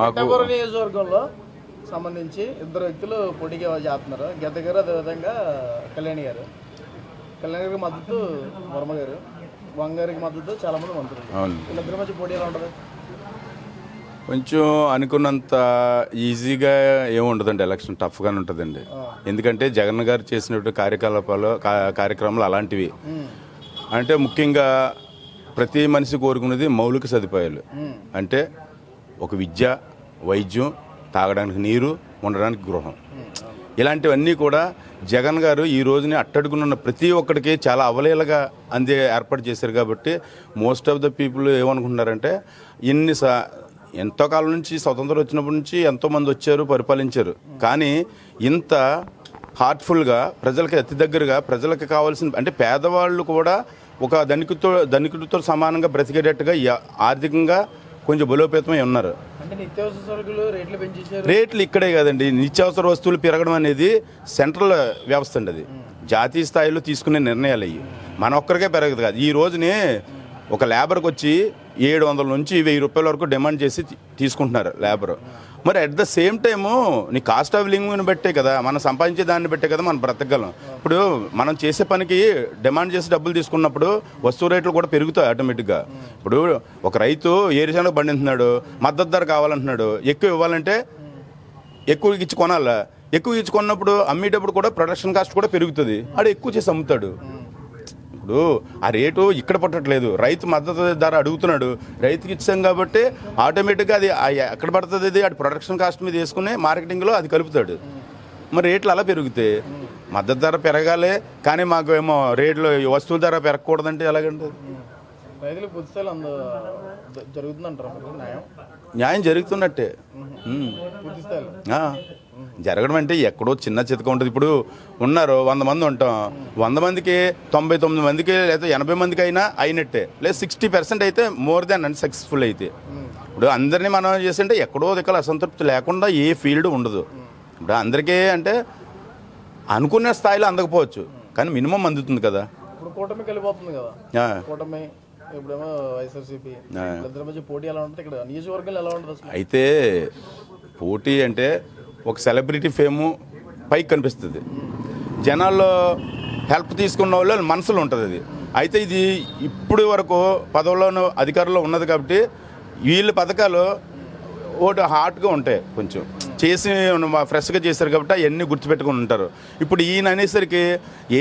మాకు నియోజకవర్గంలో సంబంధించి ఇద్దరు వ్యక్తులు పోటీగా చేస్తున్నారు. గీత గారు, అదేవిధంగా కళ్యాణి గారు. కళ్యాణి గారికి మద్దతు వర్మ గారు, వంగ గారికి మద్దతు చాలా మంది మంత్రులు. వీళ్ళిద్దరి మధ్య పోటీ ఎలా ఉంటుంది? కొంచెం అనుకున్నంత ఈజీగా ఏముండదండి. ఎలక్షన్ టఫ్గానే ఉంటుందండి. ఎందుకంటే జగన్ గారు చేసినటువంటి కార్యక్రమాలు అలాంటివి. అంటే ముఖ్యంగా ప్రతి మనిషి కోరుకునేది మౌలిక సదుపాయాలు. అంటే ఒక విద్య, వైద్యం, తాగడానికి నీరు, ఉండడానికి గృహం, ఇలాంటివన్నీ కూడా జగన్ గారు ఈ రోజుని అట్టడుగునున్న ప్రతి ఒక్కడికి చాలా అవలీలగా ఏర్పాటు చేశారు. కాబట్టి మోస్ట్ ఆఫ్ ద పీపుల్ ఏమనుకుంటున్నారంటే ఎంతో కాలం నుంచి స్వతంత్రం వచ్చినప్పటి నుంచి ఎంతోమంది వచ్చారు, పరిపాలించారు. కానీ ఇంత హార్ట్ఫుల్గా ప్రజలకి అతి దగ్గరగా ప్రజలకు కావాల్సిన అంటే పేదవాళ్ళు కూడా ఒక ధనికుడితో సమానంగా బ్రతికేటట్టుగా ఆర్థికంగా కొంచెం బలోపేతమై ఉన్నారు. రేట్లు ఇక్కడే కాదండి, నిత్యావసర వస్తువులు పెరగడం అనేది సెంట్రల్ వ్యవస్థ అండి. అది జాతీయ స్థాయిలో తీసుకునే నిర్ణయాలు అయ్యి మన ఒక్కరికే పెరగదు కాదు. ఈ రోజునే ఒక లేబర్కి వచ్చి 700 నుంచి 1000 రూపాయల వరకు డిమాండ్ చేసి తీసుకుంటున్నారు లేబర్. మరి అట్ ద సేమ్ టైము నీ కాస్ట్ ఆఫ్ లివింగ్ని బట్టే కదా, మనం సంపాదించే దాన్ని బట్టే కదా మనం బ్రతకగలం. ఇప్పుడు మనం చేసే పనికి డిమాండ్ చేసి డబ్బులు తీసుకున్నప్పుడు వస్తువు రేట్లు కూడా పెరుగుతాయి ఆటోమేటిక్గా. ఇప్పుడు ఒక రైతు ఏరిశనగ పండిస్తున్నాడు, మద్దతు ధర కావాలంటున్నాడు, ఎక్కువ ఇవ్వాలంటే ఎక్కువ ఇచ్చి కొనాలా. ఎక్కువ ఇచ్చి కొన్నప్పుడు అమ్మేటప్పుడు కూడా ప్రొడక్షన్ కాస్ట్ కూడా పెరుగుతుంది, ఆడు ఎక్కువ చేసి అమ్ముతాడు. ఇప్పుడు ఆ రేటు ఇక్కడ పట్టట్లేదు, రైతు మద్దతు ధర అడుగుతున్నాడు, రైతుకి ఇచ్చాం కాబట్టి ఆటోమేటిక్గా అది ఎక్కడ పడుతుంది, అది అది ప్రొడక్షన్ కాస్ట్ మీద వేసుకుని మార్కెటింగ్లో అది కలుపుతాడు. మరి రేట్లు అలా పెరుగుతాయి. మద్దతు ధర పెరగాలి కానీ మాకు ఏమో రేట్లు వస్తువుల ధర పెరగకూడదంటే ఎలాగంటే న్యాయం జరుగుతున్నట్టే. జరగడం అంటే ఎక్కడో చిన్న చితక ఉంటుంది. ఇప్పుడు ఉన్నారు 100 మంది ఉంటాం, 100 మందికి 99 మందికి లేదా 80 మందికి అయినట్టే, లేదా 60% అయితే మోర్ దాన్ అన్సక్సెస్ఫుల్ అయితే. ఇప్పుడు అందరినీ మనం చేస్తుంటే ఎక్కడో దిక్కల అసంతృప్తి లేకుండా ఏ ఫీల్డ్ ఉండదు. ఇప్పుడు అందరికీ అంటే అనుకునే స్థాయిలో అందకపోవచ్చు కానీ మినిమం అందుతుంది కదా. ఇప్పుడు కూటమి కలిపోతుంది కదా, కూటమి ఇప్పుడేమో వైఎస్ఆర్సీపీ, ఇద్దరి మధ్య పోటీ ఎలా ఉంటుంది ఇక్కడ నియోజకవర్గాలు ఎలా ఉంటుంది? అయితే పోటీ అంటే ఒక సెలబ్రిటీ ఫేము పైకి కనిపిస్తుంది, జనాల్లో హెల్ప్ తీసుకున్న వాళ్ళు మనసులో ఉంటుంది అది. అయితే ఇది ఇప్పుడు వరకు పదవుల్లోనూ అధికారంలో ఉన్నది కాబట్టి వీళ్ళ పథకాలు ఒకటి హార్ట్గా ఉంటాయి, కొంచెం చేసి ఫ్రెష్గా చేశారు కాబట్టి అవన్నీ గుర్తుపెట్టుకుని ఉంటారు. ఇప్పుడు ఈయన అనేసరికి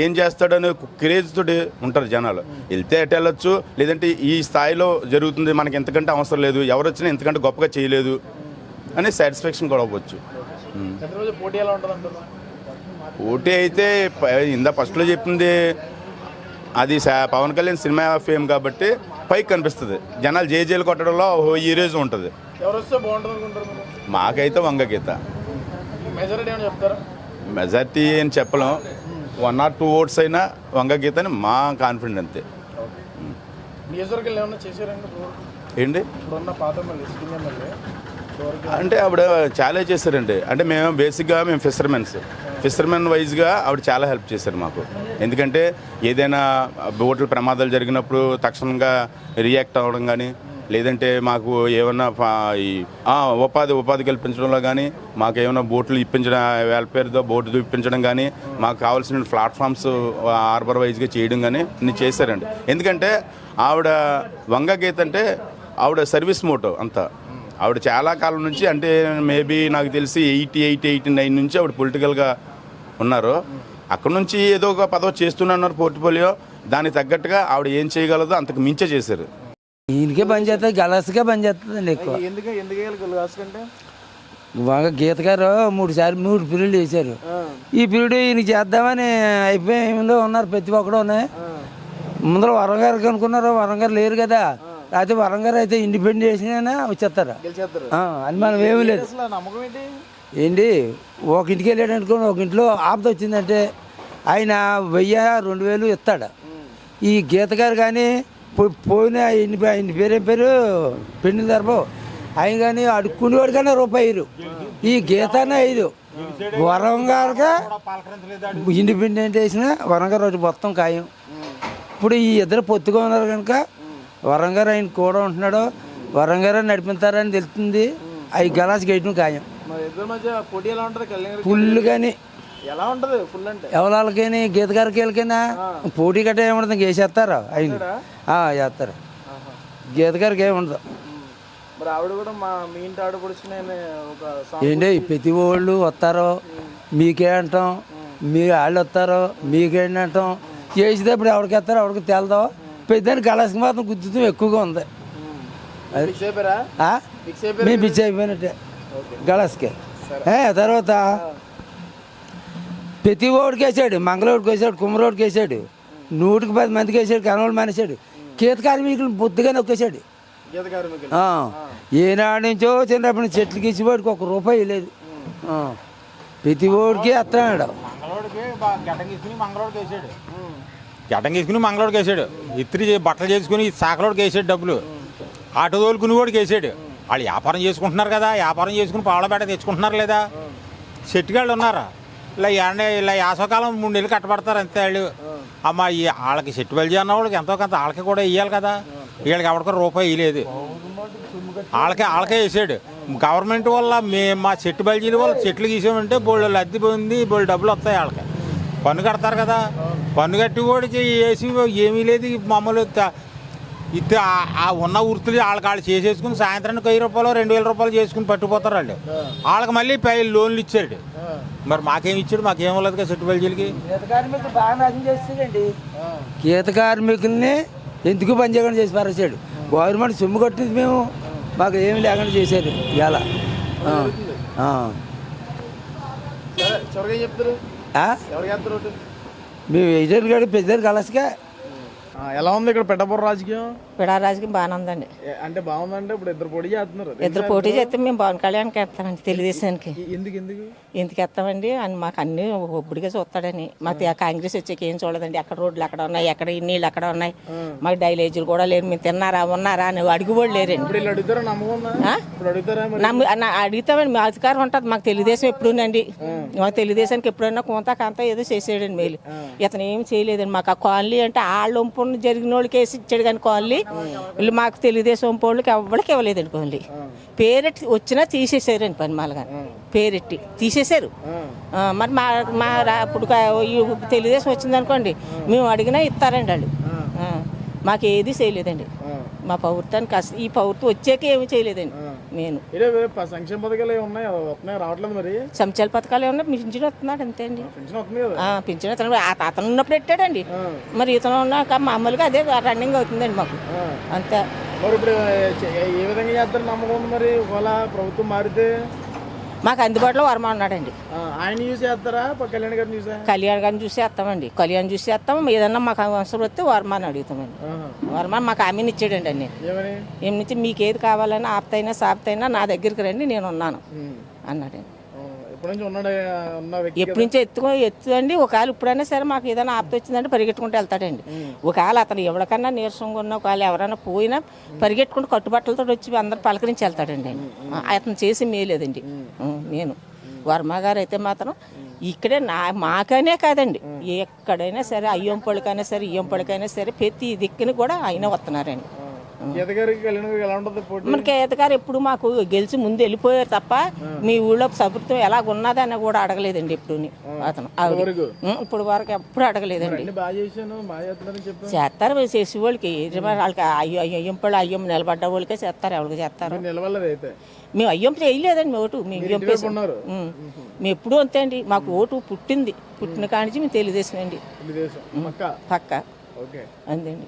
ఏం చేస్తాడని క్రేజ్ తోటి ఉంటారు జనాలు. వెళ్తే అటు వెళ్ళొచ్చు, లేదంటే ఈ స్థాయిలో జరుగుతుంది మనకి ఎంతకంటే అవసరం లేదు, ఎవరు వచ్చినా ఎంతకంటే గొప్పగా చేయలేదు అనే సాటిస్ఫాక్షన్ కూడా అవ్వచ్చు. పోటీ అయితే ఫస్ట్లో చెప్పింది అది పవన్ కళ్యాణ్ సినిమా ఫేమ్ కాబట్టి పైకి కనిపిస్తుంది, జనాలు జేజేలు కొట్టడంలో ఈ రోజు ఉంటుంది. మాకైతే వంగ గీత. మెజార్టీ అని చెప్పలేం, 1 or 2 votes అయినా వంగ గీత అని మా కాన్ఫిడెంట్ అంతే. ఏంటి అంటే ఆవిడ చాలా చేశారండి. అంటే మేము ఫిషర్మెన్ వైజ్గా ఆవిడ చాలా హెల్ప్ చేశారు మాకు. ఎందుకంటే ఏదైనా బోట్ల ప్రమాదాలు జరిగినప్పుడు తక్షణంగా రియాక్ట్ అవ్వడం కానీ, లేదంటే మాకు ఏమన్నా ఉపాధి కల్పించడంలో కానీ, మాకు ఏమైనా బోట్లు ఇప్పించడం, వెల్ఫేర్తో బోటు ఇప్పించడం కానీ, మాకు కావాల్సిన ప్లాట్ఫామ్స్ హార్బర్ వైజ్గా చేయడం కానీ అన్ని చేశారండి. ఎందుకంటే ఆవిడ వంగ గీత అంటే ఆవిడ సర్వీస్ మోటో అంతా. ఆవిడ చాలా కాలం నుంచి, అంటే మేబీ నాకు తెలిసి 88-89 నుంచి ఆవిడ పొలిటికల్గా ఉన్నారు. అక్కడ నుంచి ఏదో ఒక పదవి చేస్తున్నారు పోర్ట్ఫోలియో, దానికి తగ్గట్టుగా ఆవిడ ఏం చేయగలదో అంతకు మించే చేశారు. ఈయనకే పని చేస్తుంది, గలాస్గా పని చేస్తుందండి ఎక్కువ. బాగా గీత గారు 3 పీరియడ్లు చేశారు. ఈ పీరియడ్ ఈయన చేద్దామని అయిపోయిందో ఉన్నారు ప్రతి ఒక్కడు ఉన్నాయి. ముందర వరం గారికి అనుకున్నారు, వరం గారు లేరు కదా, అయితే వరం గారు అయితే ఇండిపెండెంట్ చేసినా వచ్చేస్తారు అని మనం ఏమీ లేదు. ఏంటి ఒక ఇంటికి వెళ్ళాడు అనుకోండి, ఒక ఇంట్లో ఆపద వచ్చిందంటే ఆయన 1000-2000 ఇస్తాడు. ఈ గీత గారు కానీ పోయిన ఆయన పేరేం పేరు పెండిన తరపు ఆయన కానీ అడుక్కునేవాడు కానీ ₹1. ఈ గీతనే 5. వరం గారుగా ఇండిపెండెంట్ వేసిన వరం గారు రోజు మొత్తం ఖాయం. ఇప్పుడు ఈ ఇద్దరు పొత్తుగా ఉన్నారు కనుక వరం గారు ఆయన కూడా ఉంటున్నాడు, వరం గారు నడిపిస్తారని తెలుస్తుంది. అవి గలాస్కి వేయటం ఖాయం. మరి ఇద్దరి మధ్య పోటీ ఎలా ఉంటుంది కళ్యాణ్ గారికి? ఫుల్ కానీ ఎలా ఉంటుంది ఫుల్ అంటే? ఎవరికి గీత గారికి వెళ్ళకైనా పోటీ గట్ట ఏముండదు, వేసేస్తారు ఆయన చేస్తారు. గీత గారికి ఏముండదు. మరి ఆవిడ కూడా మీ ఇంటి ఆడపడుచు నేను ఒక ఏంటి ప్రతి వాళ్ళు వస్తారు, మీకే అంటాం, మీ వాళ్ళు వస్తారు, మీకేంటి అంటాం. చేసేటప్పుడు ఎవరికి వేస్తారో ఎవరికి తెలదో. పెద్దానికి గలాస్కి మాత్రం గుర్తుతం ఎక్కువగా ఉంది. ఫిక్స్ అయిపోయారా? మేము పిచ్చి అయిపోయినట్టే గలాస్కి. తర్వాత ప్రతి ఓడికి వేసాడు, మంగళోడికి వేసాడు, కుమ్మరోడికి వేసాడు, 110 మందికి వేసాడు, కనవాళ్ళు మానేశాడు. గీత కార్మికులు బొద్దుగా నొక్కేశాడు. గీత కార్మికులు ఏనాడు నుంచో చిన్నప్పటి నుంచి చెట్లకి ఇచ్చిపోయాడికి ₹1 లేదు. ప్రతి ఓడికి వస్తున్నాడు. గడ్డం తీసుకుని మంగళోడికి వేసాడు, ఇత్రి బట్టలు చేసుకుని సాకలోడికి వేసాడు, డబ్బులు ఆటో తోలుకుని కూడా వేసాడు. వాళ్ళు వ్యాపారం చేసుకుంటున్నారు కదా, వ్యాపారం చేసుకుని పావులపేట తెచ్చుకుంటున్నారు లేదా? చెట్టుగాళ్ళు ఉన్నారా? ఇలా యాసవకాలం 3 నెలలు కట్టబడతారు అంతే వాళ్ళు. అమ్మ వాళ్ళకి చెట్టు బలిజీ అన్న వాళ్ళకి ఎంతో కొంత వాళ్ళకి కూడా ఇవ్వాలి కదా. వీళ్ళకి ఎవరికో ₹1 ఇవ్వలేదు, వాళ్ళకే వేసాడు. గవర్నమెంట్ వల్ల మా చెట్టు బలిజీల వల్ల చెట్లు గీసామంటే బోళ్ళు అద్దె పోయింది, బోళ్ళు డబ్బులు వస్తాయి. వాళ్ళకి పన్ను కడతారు కదా, పన్ను కట్టి కూడా వేసి ఏమీ లేదు. మామూలు ఇస్తే ఆ ఉన్న వృత్తులు వాళ్ళు చేసేసుకుని సాయంత్రానికి ₹1000 ₹2000 చేసుకుని పట్టుకుపోతారు వాళ్ళు. వాళ్ళకి మళ్ళీ లోన్లు ఇచ్చాడు. మరి మాకేం ఇచ్చాడు? మాకేం లేదు కదా చెట్టు బలిజీలకి. గీత కార్మికులు బాగా నాశనం చేస్తాడండి. గీత కార్మికుల్ని ఎందుకు పని చేయకుండా చేసి పారేసాడు. గవర్నమెంట్ సొమ్ము కట్టింది, మేము మాకు ఏమి లేకుండా చేశారు ఇలా. చివరిగా చెప్తారు ఎవరికి వేస్తారు? మేము వేసాడు కాదు పెద్దారు కలసగా. ఎలా ఉంది ఇక్కడ పిఠాపురం రాజకీయం? పిడా రాజకీయం బాగానే ఉందండి. అంటే బాగుందంటే ఇప్పుడు ఇద్దరు పోటీ చేస్తున్నారు. ఇద్దరు పోటీ చేస్తే మేము పవన్ కళ్యాణ్కి వేస్తామండి, తెలుగుదేశానికి. ఎందుకు ఎందుకు వేస్తామండి? మాకు అన్ని ఒబ్బడిగా చూస్తాడని. మాకు కాంగ్రెస్ వచ్చాక ఏం చూడదండి. ఎక్కడ రోడ్లు అక్కడ ఉన్నాయి, ఎక్కడ నీళ్ళు అక్కడ ఉన్నాయి. మాకు డైలేజీలు కూడా లేరు. మేము తిన్నారా ఉన్నారా అని అడిగిపోడు లేరండి. అడుగుతామండి. మా అధికారం ఉంటుంది. మాకు తెలుగుదేశం ఎప్పుడునండి. మాకు తెలుగుదేశానికి ఎప్పుడైనా కొంత కాంత ఏదో చేసేయడండి మేలు. ఇతను ఏం చేయలేదండి. మాకు ఆ కాలనీ అంటే వాళ్ళ ఒంపు జరిగిన వాళ్ళకి వేసి ఇచ్చాడు కానీ కాలనీ వీళ్ళు మాకు తెలుగుదేశం వాళ్ళకి ఎవరికి ఇవ్వలేదండి. కాలనీ పేరెట్టి వచ్చినా తీసేసారండి. పని మాలగా పేరెట్టి తీసేశారు. మరి ఇప్పుడు తెలుగుదేశం వచ్చిందనుకోండి, మేము అడిగినా ఇస్తారండి వాళ్ళు. మాకు ఏది చేయలేదండి. మా ప్రభుత్వానికి ఈ ప్రభుత్వం వచ్చాక ఏమి చేయలేదండి. నేను సంక్షేమ పథకాలు ఉన్నాయి రావట్లేదు. మరి సంక్షేమ పథకాలు ఏమన్నా పింఛన్ వస్తున్నాడు అంతే అండి. పింఛన్ అతను ఉన్నప్పుడు పెట్టాడండి. మరి ఇతను ఉన్నాక మామూలుగా అదే రన్నింగ్ అవుతుందండి మాకు అంతే. మరి ఇప్పుడు ఏ విధంగా చేస్తారు నమ్మకం ఉంది? మరి ఒకవేళ ప్రభుత్వం మారితే మాకు అందుబాటులో వర్మ ఉన్నాడండి. ఆయన యూజ్ చేస్తారా? కళ్యాణ్ గారిని చూసా? కళ్యాణ్ గారిని చూసి వేస్తామండి. కళ్యాణ్ చూసి వేస్తాం. ఏదన్నా మాకు అవసరం వస్తే వర్మని అడుగుతామండి. వర్మ మాకు హామీని ఇచ్చాడండి. అన్ని ఏమిచ్చి మీకు ఏది కావాలన్నా ఆప్తైనా సాప్తైనా నా దగ్గరికి రండి, నేను ఉన్నాను అన్నాడండి. ఎప్పటి నుంచో ఎత్తుదండి. ఒకవేళ ఇప్పుడైనా సరే మాకు ఏదైనా ఆపద వచ్చిందంటే పరిగెట్టుకుంటూ వెళ్తాడండి. ఒకవేళ అతను ఎవరికన్నా నీరసంగా ఉన్నా ఒకవేళ ఎవరైనా పోయినా పరిగెట్టుకుంటూ కట్టుబట్టలతో వచ్చి అందరు పలకరించి వెళ్తాడండి. అతను చేసి మేలేదండి. నేను వర్మ గారు అయితే మాత్రం ఇక్కడే మాకనే కాదండి, ఎక్కడైనా సరే అయ్యంపళ్ళకైనా సరే ఇయ్యంపళ్ళకైనా సరే ప్రతి దిక్కుని కూడా ఆయన వస్తున్నారండి. మన కేత గారు ఎప్పుడు మాకు గెలిచి ముందు వెళ్ళిపోయారు తప్ప మీ ఊళ్ళో ప్రభుత్వం ఎలా ఉన్నదని కూడా అడగలేదండి. ఎప్పుడు అతను ఇప్పుడు వరకు ఎప్పుడు అడగలేదండి. చేస్తారు చేసే వాళ్ళకి వాళ్ళకి అయ్యం నిలబడ్డ వాళ్ళకే చేస్తారు. ఎవరికి చేస్తారు? మేము అయ్యం చేయలేదండి. ఓటు మేము మేము ఎప్పుడు అంతే అండి. మాకు ఓటు పుట్టిన కానించి మేము తెలుగుదేశం అండి పక్క అందండి.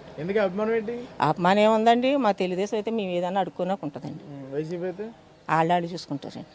అభిమానం ఏముందండి? మా తెలుగుదేశం అయితే మేము ఏదైనా అడుక్కున్నాక ఉంటుందండి. వైసీపీ అయితే వాళ్ళు చూసుకుంటారండి.